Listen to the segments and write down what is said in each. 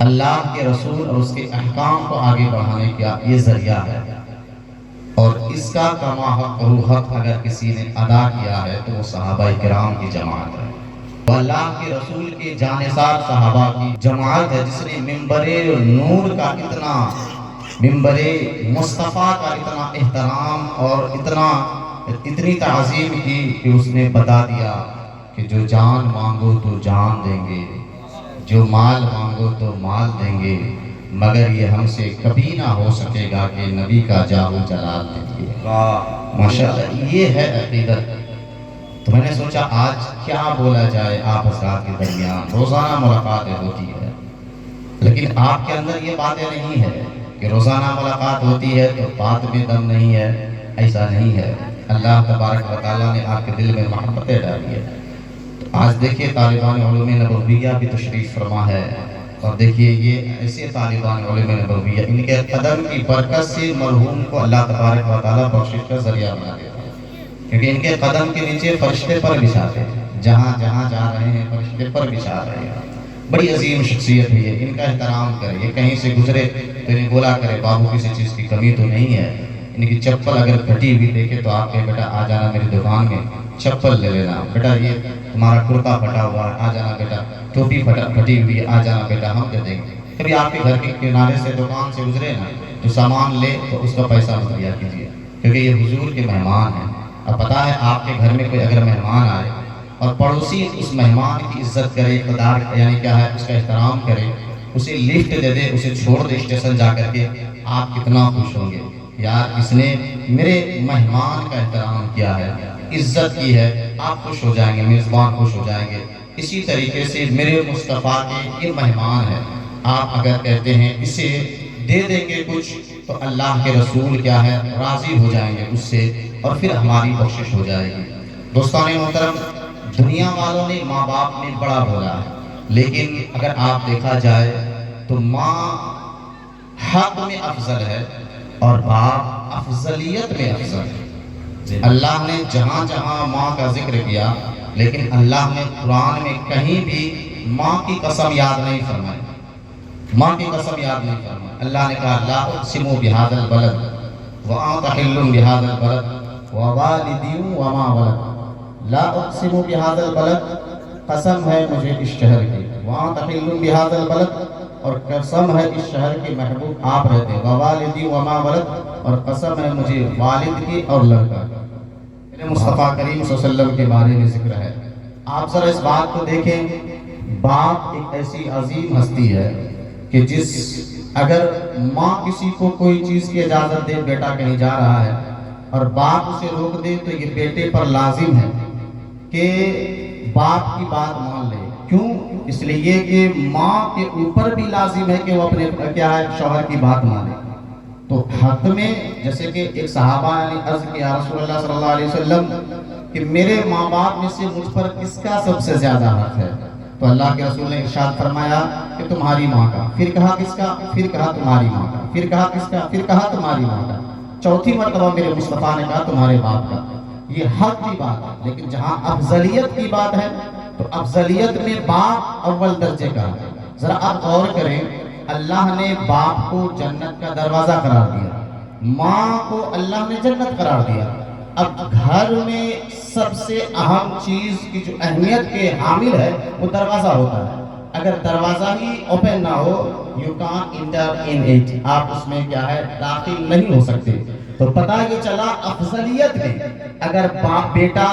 اللہ کے رسول اور اس کے احکام کو آگے بڑھانے کا یہ ذریعہ ہے، اور اس کا کما حق اگر کسی نے ادا کیا ہے تو وہ صحابہ کرام کی جماعت ہے، وہ اللہ کے رسول کے جانثار صحابہ کی جماعت ہے، جس نے منبر نور کا اتنا، منبر مصطفیٰ کا اتنا احترام اور اتنی تعظیم کی کہ اس نے بتا دیا کہ جو جان مانگو تو جان دیں گے، جو مال مانگو تو مال دیں گے، مگر یہ ہم سے کبھی نہ ہو سکے گا کہ نبی کا جاہ و جلال دیں گے۔ ماشاءاللہ، یہ ہے عقیدت۔ تو میں نے سوچا آج کیا بولا جائے آپ حضرات کے درمیان۔ روزانہ ملاقاتیں ہوتی ہے، لیکن آپ کے اندر یہ باتیں نہیں ہے کہ روزانہ ملاقات ہوتی ہے تو بات میں دم نہیں ہے، ایسا نہیں ہے۔ اللہ تبارک و تعالیٰ نے آپ کے دل میں محبتیں ڈالی ہے۔ آج دیکھیے طالبان علوم نبویہ بھی تشریف فرما ہے، اور دیکھیے یہ ایسے طالبان علوم نبویہ، ان کے قدم کی برکت سے مرحوم کو اللہ تبارک و تعالیٰ بخشش کا ذریعہ بنا دیتا ہے، کیونکہ ان کے قدم کے نیچے فرشتے پر بچھاتے ہیں، جہاں جہاں جا رہے ہیں فرشتے پر بچھا رہے ہیں۔ بڑی عظیم شخصیت ہے یہ، ان کا احترام کرے، یہ کہیں سے گزرے تو انہیں بولا کرے بابو کسی چیز کی کمی تو نہیں ہے۔ ان کی چپل اگر پھٹی ہوئی دیکھے تو آپ کہیں بیٹا آ جانا میری دکان میں چپل لے لینا، بیٹا یہ تمہارا کرتا پھٹا ہوا ہے آ جانا بیٹا، ٹوپی پھٹی ہوئی ہے آ جانا بیٹا ہم دے دیں گے۔ کبھی آپ کے گھر کے کنارے سے دکان سے گزرے نا تو سامان لے تو اس کا پیسہ مت دیا کیجیے، کیونکہ یہ حضور کے مہمان ہیں۔ اب پتہ ہے آپ کے گھر میں کوئی اگر مہمان آئے اور پڑوسی اس مہمان کی عزت کرے، قدر یعنی کیا ہے اس کا احترام کرے، اسے لفٹ دے دے، اسے چھوڑ دے اسٹیشن جا کر کے، آپ کتنا خوش ہوں گے، یار اس نے میرے مہمان کا احترام کیا ہے، عزت کی ہے، آپ خوش ہو جائیں گے، میزبان خوش ہو جائیں گے۔ اسی طریقے سے میرے مصطفیٰ کے یہ مہمان ہے، آپ اگر کہتے ہیں اسے دے دیں گے کچھ تو اللہ کے رسول کیا ہے راضی ہو جائیں گے اس سے، اور پھر ہماری بخشش ہو جائے گی۔ دوستان محترم، دنیا والوں نے ماں باپ میں بڑا بولا ہے، لیکن اگر آپ دیکھا جائے تو ماں حق میں افضل ہے اور باپ افضلیت میں افضل ہے۔ اللہ نے جہاں جہاں ماں کا ذکر کیا، لیکن اللہ نے قرآن میں کہیں بھی ماں کی قسم یاد نہیں فرمائی، ماں کی قسم یاد نہیں فرمائی۔ اللہ نے کہا لا اقسم بہذا البلد وانت حل بہذا البلد ووالد وما ولد، لا اقسم بہذا البلد، قسم ہے مجھے اس شہر کی، وانت حل بہذا البلد، اور قسم ہے اس شہر کے محبوب آپ رہتے ہیں، ووالدی وما ولد، اور قسم ہے مجھے والد کی اور لڑکا کی۔ میرے مصطفیٰ کریم صلی اللہ علیہ وسلم کے بارے میں ذکر ہے۔ آپ ذرا اس بات کو دیکھیں، باپ ایک ایسی عظیم ہستی ہے کہ جس اگر ماں کسی کو کوئی چیز کی اجازت دے، بیٹا کہیں جا رہا ہے اور باپ اسے روک دے تو یہ بیٹے پر لازم ہے کہ باپ کی بات مان لے۔ کیوں؟ اس لیے کہ ماں کے اوپر بھی لازم ہے کہ وہ اپنے کیا ہے شوہر کی بات مانے۔ تو حق میں جیسے کہ ایک صحابہ نے عرض کیا رسول اللہ صلی اللہ علیہ وسلم کہ میرے ماں باپ میں سے مجھ پر کس کا سب سے زیادہ حق ہے؟ تو اللہ کے رسول نے ارشاد فرمایا کہ تمہاری ماں کا، پھر کہا کس کا؟ پھر کہا تمہاری ماں کا، پھر کہا کس کا؟ پھر کہا تمہاری ماں کا، چوتھی مرتبہ میرے مصطفیٰ نے کہا تمہارے باپ کا۔ یہ حق کی بات ہے، لیکن جہاں افضلیت کی بات ہے تو افضلیت میں باپ اول درجے کا ہے۔ ذرا آپ غور کریں، اللہ نے باپ کو جنت کا دروازہ قرار دیا، ماں کو اللہ نے جنت قرار دیا۔ اب گھر میں سب سے اہم چیز کی جو اہمیت کے حامل ہے وہ دروازہ ہوتا ہے۔ اگر دروازہ ہی اوپن نہ ہو you can't enter in it، آپ اس میں کیا ہے داخل نہیں ہو سکتے۔ تو پتہ یہ چلا افضلیت میں اگر باپ بیٹا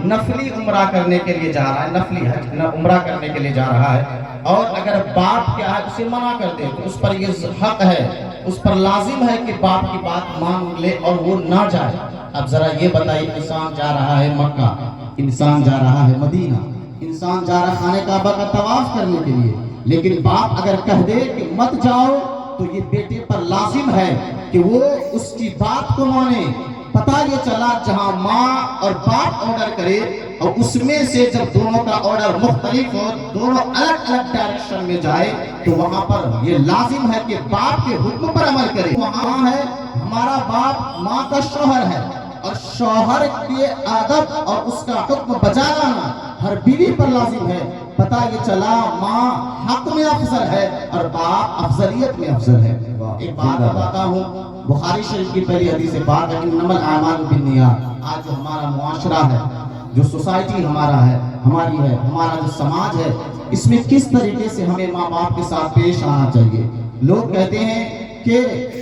نفلی عمرہ کرنے کے لیے جا رہا ہے، نفلی حج عمرہ کرنے کے لیے جا رہا ہے، اور اگر باپ کیا ہے اسے منع کر دے تو اس پر یہ حق ہے، اس پر لازم ہے کہ باپ کی بات مان لے اور وہ نہ جائے۔ اب ذرا یہ بتائیے، انسان جا رہا ہے مکہ، انسان جا رہا ہے مدینہ، انسان جا رہا ہے خانہ کعبہ کا طواف کرنے کے لیے، لیکن باپ اگر کہہ دے کہ مت جاؤ تو یہ بیٹے پر لازم ہے کہ وہ اس کی بات کو مانے۔ پتہ یہ چلا جہاں ماں اور باپ آرڈر کرے اور اس میں سے جب دونوں کا آرڈر مختلف ہو، دونوں الگ الگ ڈائریکشن میں جائے تو وہاں پر یہ لازم ہے کہ باپ کے حکم پر عمل کرے۔ وہاں ہے ہمارا باپ ماں کا شوہر ہے، اور شوہر کے ادب اور اس کا حکم بجا لانا ہر بیوی پر لازم ہے. پتہ یہ چلا ماں حق میں افضل ہے اور باپ افضلیت میں افضل ہے. ایک بات بتاتا ہوں، بخاری شریف کی پہلی حدیث بات ہے انما الاعمال بالنیات. آج جو ہمارا معاشرہ ہے، جو سوسائٹی ہمارا ہے، ہماری ہے، ہمارا جو سماج ہے، اس میں کس طریقے سے ہمیں ماں باپ کے ساتھ پیش آنا چاہیے. لوگ کہتے ہیں کہ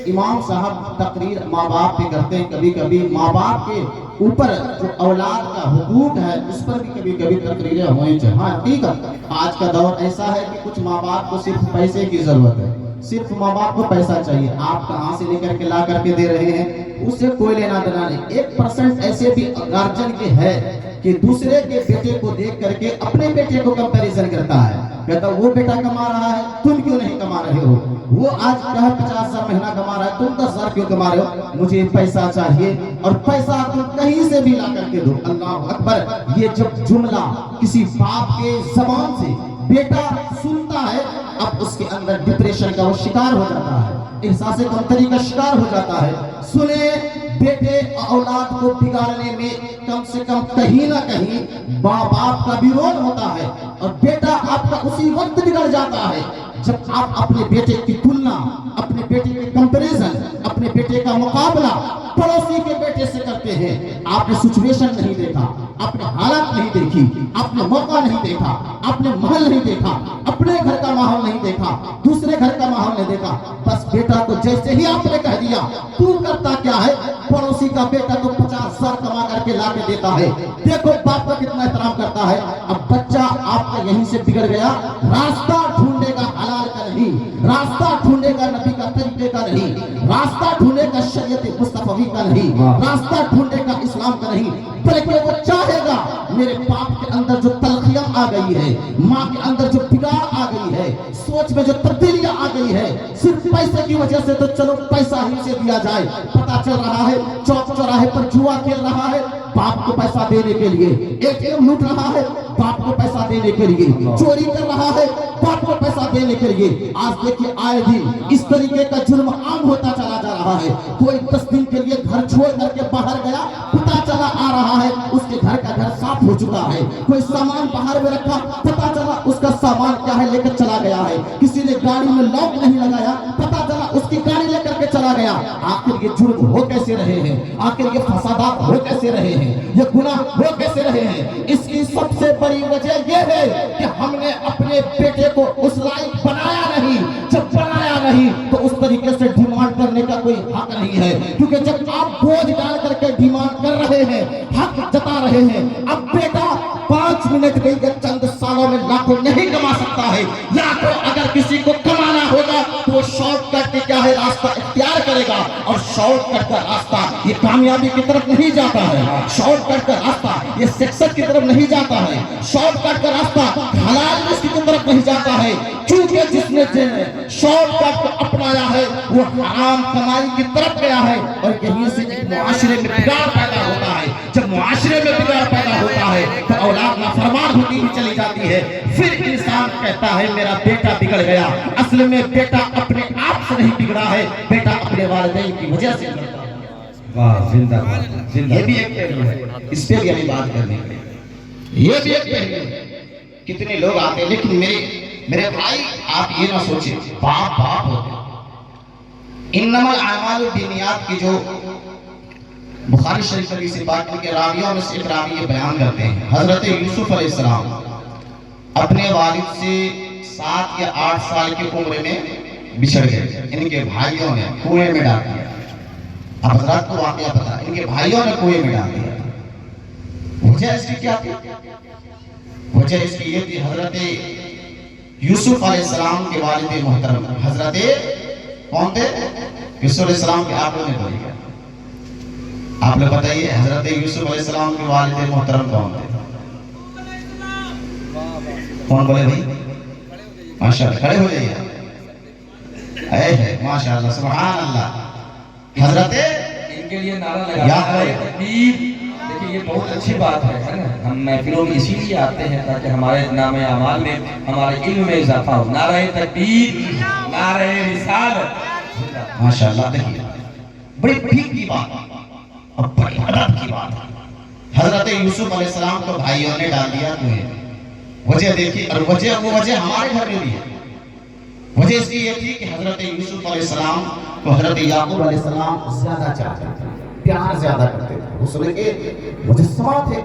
امام صاحب تقریر ماں باپ پہ کرتے ہیں، کبھی کبھی ماں باپ کے اوپر جو اولاد کا حقوق ہے اس پر بھی کبھی کبھی تقریریں ہوئی چاہیے. ہاں حقیقت آج کا دور ایسا ہے کہ کچھ ماں باپ کو صرف پیسے کی ضرورت ہے، صرف ماں باپ کو پیسہ چاہیے. آپ کہاں سے لے کر کے لا کر کے دے رہے ہیں اس سے کوئی لینا دینا نہیں. 1% ایسے بھی گارجن کے ہے کہ دوسرے کے بیٹے کو دیکھ کر کے اپنے بیٹے کو کمپیریزن کرتا ہے، کہتا وہ بیٹا کما رہا ہے تم کیوں نہیں کما رہے ہو، وہ آج 50,000 مہینہ کما رہا ہے تم 10,000 کیوں کما رہے ہو، مجھے پیسہ چاہیے اور پیسہ تم کہیں سے بھی لا کر کے دو. اللہ اکبر. یہ جب جملہ کسی باپ کے زبان سے بیٹا سنتا ہے اب اس کے اندر ڈپریشن کا وہ شکار ہو جاتا ہے، احساس کمتری کا شکار ہو جاتا ہے. سنیں بیٹے اولاد کو بگاڑنے میں کم سے کم کہیں نہ کہیں ماں باپ کا بھی رول ہوتا ہے، اور بیٹا آپ کا اسی وقت بگڑ جاتا ہے جب آپ اپنے بیٹے کی تلنا، اپنے بیٹے کے کمپیریزن، اپنے بیٹے کا مقابلہ پڑوسی کے بیٹے سے کرتے ہیں. آپ نے سچویشن نہیں دیکھا، آپ نے حالات نہیں دیکھی، آپ نے موقع نہیں دیکھا، آپ نے محل نہیں دیکھا، اپنے گھر کا ماحول نہیں دیکھا، دوسرے گھر کا ماحول نہیں دیکھا. بس بیٹا کو جیسے ہی آپ نے کہہ دیا تو کرتا کیا ہے، پڑوسی کا بیٹا تو 50,000 کما کر کے لا کے دیتا ہے. دیکھو باپ کا کتنا احترام کرتا ہے. اب بچہ آپ کا یہیں سے بگڑ گیا، راستہ ڈھونڈے گا حلال کا نہیں، راستہ ڈھونڈے گا نبی کا طریقے کا نہیں، راستہ ڈھونڈے گا شریعت مصطفی کا نہیں، راستہ ڈھونڈے گا اسلام کا نہیں، بلکہ وہ چاہے گا میرے باپ کے اندر جو تلخیاں آ گئی ہے، ماں کے اندر جو بگاڑ آ گئی ہے، سوچ میں جو تبدیلیاں آ گئی ہے، صرف پیسے کی وجہ سے تو چلو پیسہ ہی سے دیا جائے. پتا چل رہا ہے چوک چوراہے پر جوا کھیل رہا ہے باپ کو پیسہ دینے کے لیے، ATM لوٹ رہا ہے باپ کو پیسہ دینے کے لیے، چوری کر رہا ہے باپ کو پیسہ دینے کے لیے. آج دیکھیے آئے دن اس طریقے کا جرم عام ہوتا چلا جا رہا ہے. کوئی 10 دن کے لیے گھر چھوڑ کر کے باہر گیا، پتا چلا آ رہا ہے اس کے گھر کا گھر صاف ہو چکا ہے. کوئی سامان باہر میں رکھا، پتا چلا اس کا سامان کیا ہے لے کر چلا گیا ہے. کسی نے گاڑی میں لاک نہیں لگایا، پتا چلا اس کی گاڑی لے کر کے چلا گیا. آخر یہ جرم ہو کیسے رہے ہیں، آخر یہ فسادات ہو کیسے رہے ہیں، یہ گناہ ہو کیسے رہے ہیں؟ اس کی سب سے بڑی وجہ یہ ہے کہ ہم نے اپنے بیٹے کو اس لائق بنایا نہیں. جب بنایا نہیں تو اس طریقے سے ڈیمانڈ کرنے کا کوئی حق نہیں ہے، کیونکہ جب آپ بوجھ ڈال کر کے ڈیمانڈ کر رہے ہیں، حق جتا رہے ہیں. اب بیٹا 5 منٹ میں یا چند سالوں میں لاکھوں نہیں کما سکتا ہے. لاکھوں اگر کسی کو کمانا ہوگا تو وہ شارٹ کٹ کے کیا ہے راستہ اختیار کرے گا، اور شارٹ کٹ کا راستہ یہ کامیابی کی طرف نہیں جاتا ہے، شارٹ کٹ کا راستہ یہ سکسیس کی طرف نہیں جاتا ہے، شارٹ کٹ کا راستہ حلال رزق کی طرف نہیں جاتا ہے. کیونکہ جس نے شارٹ کٹ کو اپنایا ہے وہ حرام کمائی کی طرف گیا ہے، اور یہیں سے ایک معاشرے میں بگاڑ پیدا ہوتا ہے. جب معاشرے میں بگاڑ پیدا ہوتا ہے تو اولاد نافرمان ہوتی ہی چلی جاتی ہے. پھر انسان کہتا ہے میرا بیٹا بگڑ گیا. اصل میں بیٹا اپنے آپ سے نہیں بگڑا ہے، بیٹا اپنے والدین کی وجہ سے بگڑا ہے. واہ زندہ باد. یہ بھی ایک پہلو ہے، اس پہ بھی ہمیں بات کرنی ہے. یہ بھی ایک پہلو ہے. کتنے لوگ آتے ہیں، لیکن میرے بھائی آپ یہ نہ سوچیں باپ ہوتے ہیں. انما الاعمال بالنیات کی جو بخاری شریف حدیث پاک کے راویوں میں سے ایک راوی یہ بیان کرتے ہیں، حضرت یوسف علیہ السلام اپنے والد سے 7 یا 8 سال کی عمر میں بچھڑ گئے. ان کے بھائیوں نے کنویں میں ڈال دیا. اب حضرات کو واقعہ پتا، ان کے بھائیوں نے کنویں میں ڈال دیا. وجہ اس کی کیا تھی؟ وجہ اس کی یہ تھی حضرت یوسف علیہ السلام کے والد محترم حضرت کون تھے؟ یوسف علیہ السلام کے آپ نے بولی گیا. آپ نے بتائیے حضرت یوسف علیہ السلام کے والد محترم کون تھے؟ کون بولے بھائی؟ ماشاءاللہ کھڑے ہو جائیے. ماشاءاللہ سبحان اللہ. حضرت ان کے لیے نعرہ لگانا ہے تکبیر. دیکھیں یہ بہت اچھی بات ہے نا. ہم محفلوں میں اسی لیے آتے ہیں تاکہ ہمارے نام اعمال میں، ہمارے علم میں اضافہ ہو. نعرہ تکبیر، نعرہ رسالت. ماشاءاللہ. دیکھیے بڑی بھیک کی بات اور بڑی ادب کی بات ہے. حضرت یوسف علیہ السلام کو بھائیوں نے ڈال دیا کنویں میں. وجہ دیکھی، اور وہ وجہ ہمارے گھر میں بھی ہے. وجہ اس کی یہ تھی کہ حضرت یوسف علیہ السلام کو حضرت یعقوب علیہ السلام زیادہ چاہتے تھے، پیار زیادہ کرتے تھے. اس کے مجسمہ تھے،